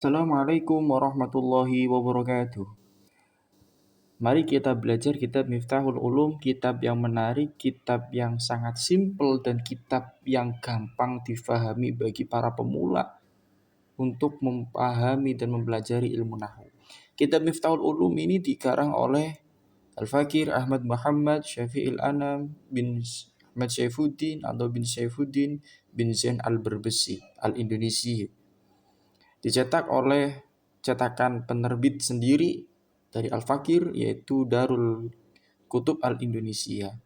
Assalamualaikum warahmatullahi wabarakatuh. Mari kita belajar kitab Miftahul Ulum, kitab yang menarik, kitab yang sangat simpel, dan kitab yang gampang difahami bagi para pemula untuk memahami dan mempelajari ilmu nahwu. Kitab Miftahul Ulum ini dikarang oleh Al-Fakir Ahmad Muhammad Syafi'il Anam bin Ahmad Syaifuddin atau bin Syaifuddin bin Zain Al-Berbesi Al-Indonesi. Dicetak oleh cetakan penerbit sendiri dari Al-Fakir, yaitu Darul Kutub Al-Indonesia.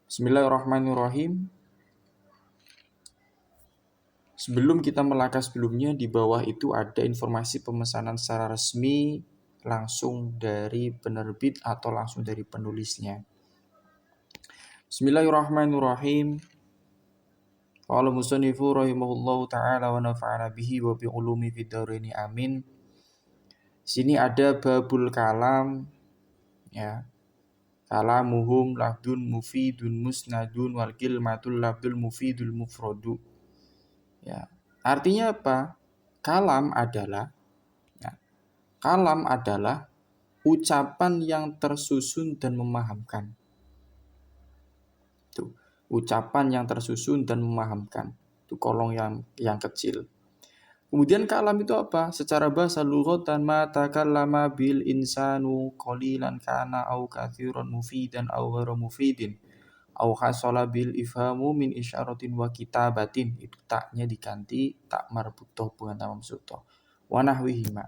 Bismillahirrahmanirrahim. Sebelum kita melangkah sebelumnya, di bawah itu ada informasi pemesanan secara resmi langsung dari penerbit atau langsung dari penulisnya. Bismillahirrahmanirrahim. Qala musannifu rahimahullahu ta'ala wa nafa'ana bihi wa bi ulumi fid dharaini amin. Sini ada babul kalam, ya. Kalamuhum lafdun mufidun musnadun wal kilmatul lafdul mufidul mufradu. Ya. Artinya apa? Kalam adalah ucapan yang tersusun dan memahamkan. Tuh, ucapan yang tersusun dan memahamkan. Itu kolong yang kecil. Kemudian kalam itu apa? Secara bahasa lughatan ma takallama bil insanu qalilan kana au katsiran mufidan au ghairu mufidin au hasala bil ifhamu min isyaratin wa kitabatin. Itu taknya diganti tak marbutoh bukan tak mamsutoh. Wa nahwihima.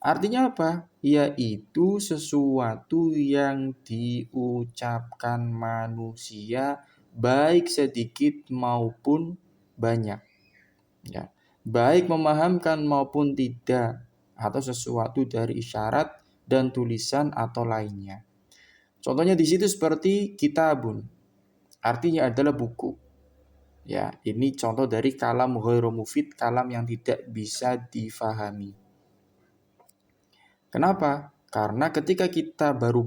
Artinya apa? Yaitu sesuatu yang diucapkan manusia baik sedikit maupun banyak. Ya. Baik memahamkan maupun tidak, atau sesuatu dari isyarat dan tulisan atau lainnya. Contohnya di situ seperti kitabun, artinya adalah buku. Ya, ini contoh dari kalam ghairu mufid, kalam yang tidak bisa difahami. Kenapa? Karena ketika kita baru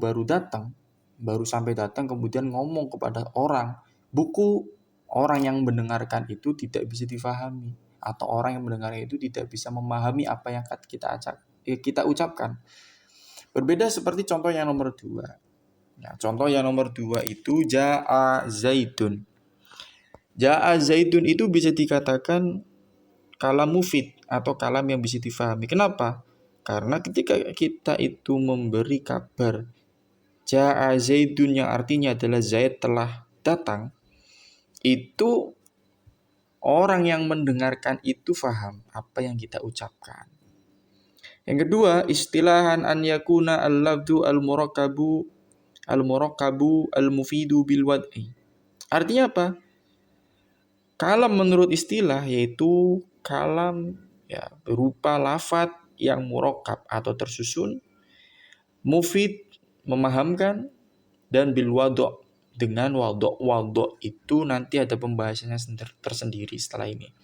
sampai datang kemudian ngomong kepada orang, buku, orang yang mendengarkan itu tidak bisa difahami. Atau orang yang mendengarnya itu tidak bisa memahami apa yang kita ucapkan. Berbeda seperti contoh yang nomor 2. Nah, contoh yang nomor 2 itu Ja'a Zaidun. Ja'a Zaidun itu bisa dikatakan kalam mufid atau kalam yang bisa difahami. Kenapa? Karena ketika kita itu memberi kabar Ja'a Zaidun yang artinya adalah Zaid telah datang, itu orang yang mendengarkan itu faham apa yang kita ucapkan. Yang kedua, istilahan an yakuna al-lafdu al-murakkabu al-mufidu bil wad'i. Artinya apa? Kalam menurut istilah yaitu kalam berupa lafadz yang murakkab atau tersusun, mufid memahamkan, dan bil wadh' dengan wadh'. Wadh' itu nanti ada pembahasannya tersendiri setelah ini.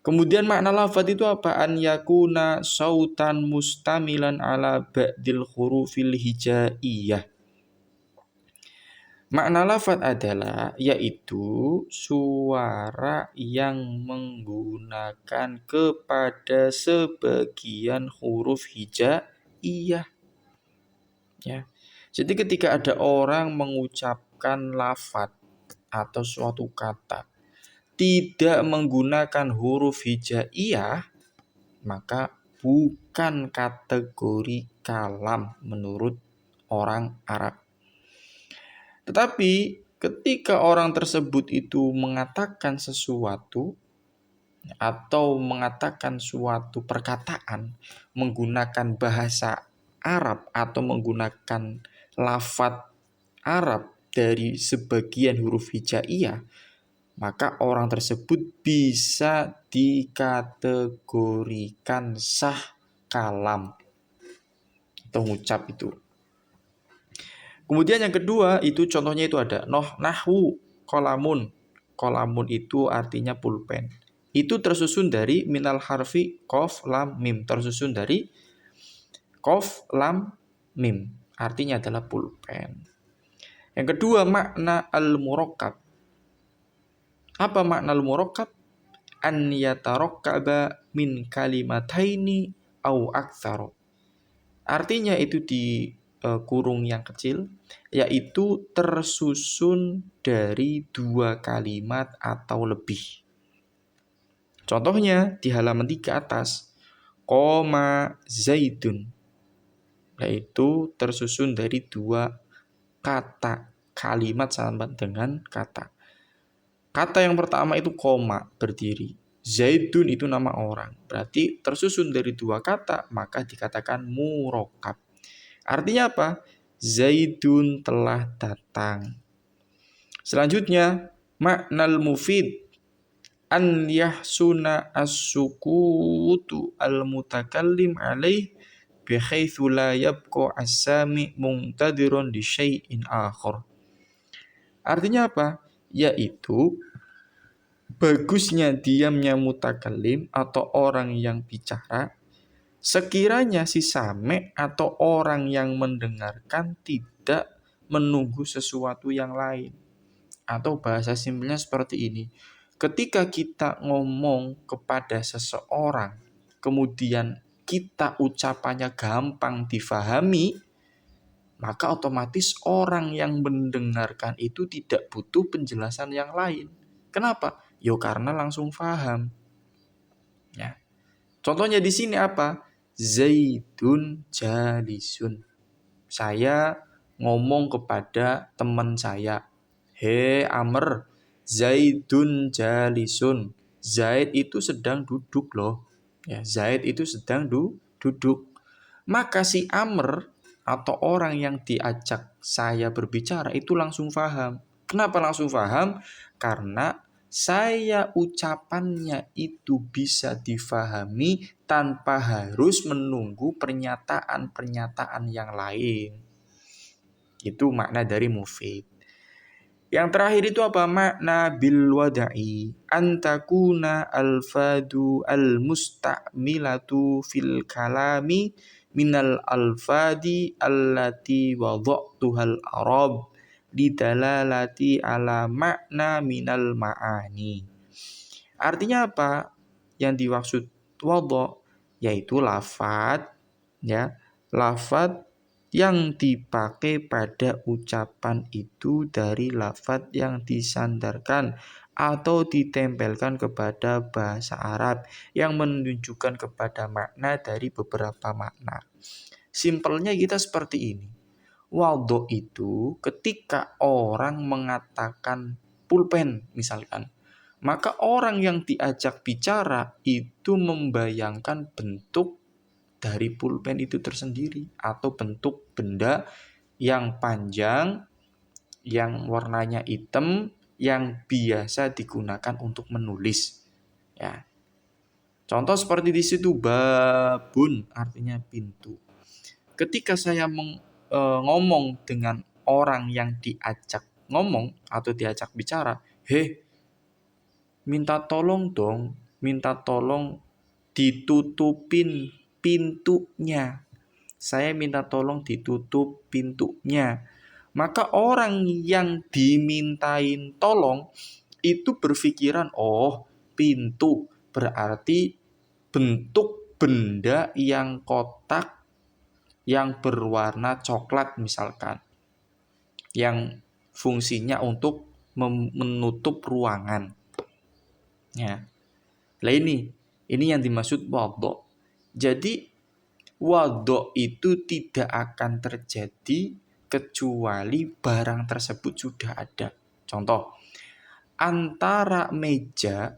Kemudian makna lafadz itu apa? An yakuna sautan mustamilan ala ba'dil hurufil hijaiyah. Makna lafadz adalah yaitu suara yang menggunakan kepada sebagian huruf hijaiyah. Ya. Jadi ketika ada orang mengucapkan lafadz atau suatu kata tidak menggunakan huruf hijaiyah, maka bukan kategori kalam menurut orang Arab. Tetapi ketika orang tersebut itu mengatakan sesuatu atau mengatakan suatu perkataan menggunakan bahasa Arab atau menggunakan lafadz Arab dari sebagian huruf hijaiyah, maka orang tersebut bisa dikategorikan sah kalam atau ngucap itu. Kemudian yang kedua itu contohnya itu ada nahwu kolamun. Kolamun itu artinya pulpen. Itu tersusun dari minal harfi qaf lam mim. Tersusun dari qaf lam mim. Artinya adalah pulpen. Yang kedua makna al-murakkab. Apa makna al-murakkab? an yatarakkaba min kalimataini au aktsara. Artinya itu di kurung yang kecil, yaitu tersusun dari 2 kalimat atau lebih. Contohnya di halaman 3 atas, Qoma Zaidun, yaitu tersusun dari 2 kata, kalimat sama dengan kata. Kata yang pertama itu koma, berdiri. Zaidun itu nama orang. Berarti tersusun dari 2 kata, maka dikatakan murakkab. Artinya apa? Zaidun telah datang. Selanjutnya, maknal mufid an yahsuna as-sukutu al-mutakallim alaih bihaitsu la yabqa as-sami muqtadirun li syai'in akhar. Artinya apa? Yaitu bagusnya diamnya mutakallim atau orang yang bicara sekiranya si same atau orang yang mendengarkan tidak menunggu sesuatu yang lain. Atau bahasa simpelnya seperti ini. Ketika kita ngomong kepada seseorang, kemudian kita ucapannya gampang difahami, maka otomatis orang yang mendengarkan itu tidak butuh penjelasan yang lain. Kenapa? Yo karena langsung paham. Ya. Contohnya di sini apa? Zaidun jalisun. Saya ngomong kepada teman saya, "He Amr, Zaidun jalisun." Zaid itu sedang duduk loh. Ya, Zaid itu sedang duduk. Maka si Amr atau orang yang diajak saya berbicara itu langsung paham. Kenapa langsung paham? Karena saya ucapannya itu bisa difahami tanpa harus menunggu pernyataan-pernyataan yang lain. Itu makna dari mufid. Yang terakhir itu apa? Makna bil wada'i antakuna alfadu al-musta'milatu fil kalami minal alfadi allati wada'tuhal arab lidalalati ala makna minal ma'ani. Artinya apa? Yang dimaksud wada' yaitu lafad, ya, lafad yang dipakai pada ucapan itu dari lafadz yang disandarkan atau ditempelkan kepada bahasa Arab yang menunjukkan kepada makna dari beberapa makna. Simpelnya kita seperti ini. Wadhu itu ketika orang mengatakan pulpen misalkan, maka orang yang diajak bicara itu membayangkan bentuk dari pulpen itu tersendiri atau bentuk benda yang panjang, yang warnanya hitam, yang biasa digunakan untuk menulis. Ya. Contoh seperti di situ babun artinya pintu. Ketika saya ngomong dengan orang yang diajak ngomong atau diajak bicara, minta tolong dong, minta tolong ditutupin pintunya. Saya minta tolong ditutup pintunya. Maka orang yang dimintain tolong itu berpikiran, oh pintu berarti bentuk benda yang kotak yang berwarna coklat misalkan. Yang fungsinya untuk menutup ruangan. Ya. Lah ini yang dimaksud wadhu. Jadi wadhu itu tidak akan terjadi kecuali barang tersebut sudah ada. Contoh, antara meja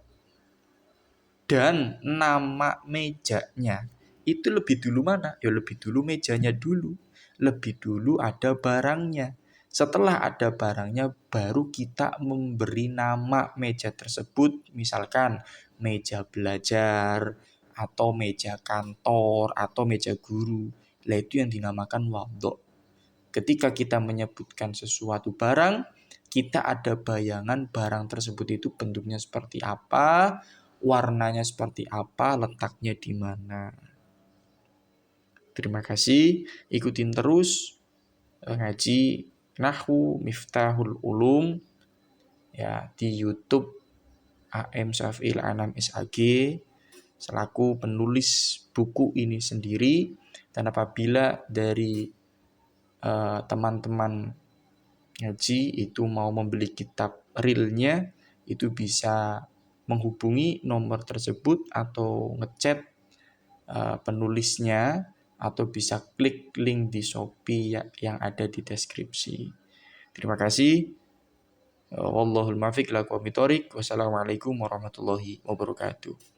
dan nama mejanya itu lebih dulu mana? Ya lebih dulu mejanya dulu. Lebih dulu ada barangnya. Setelah ada barangnya baru kita memberi nama meja tersebut. Misalkan meja belajar atau meja kantor atau meja guru. Lah itu yang dinamakan wadhu. Ketika kita menyebutkan sesuatu barang, kita ada bayangan barang tersebut itu bentuknya seperti apa, warnanya seperti apa, letaknya di mana. Terima kasih, ikutin terus ngaji Nahwu Miftahul Ulum ya di YouTube AM Syafil Anam SAG selaku penulis buku ini sendiri. Dan apabila dari teman-teman ngaji itu mau membeli kitab realnya, itu bisa menghubungi nomor tersebut atau ngechat penulisnya, atau bisa klik link di Shopee yang ada di deskripsi. Terima kasih. Wallahul muwaffiq ila aqwamit thoriq. Wassalamualaikum warahmatullahi wabarakatuh.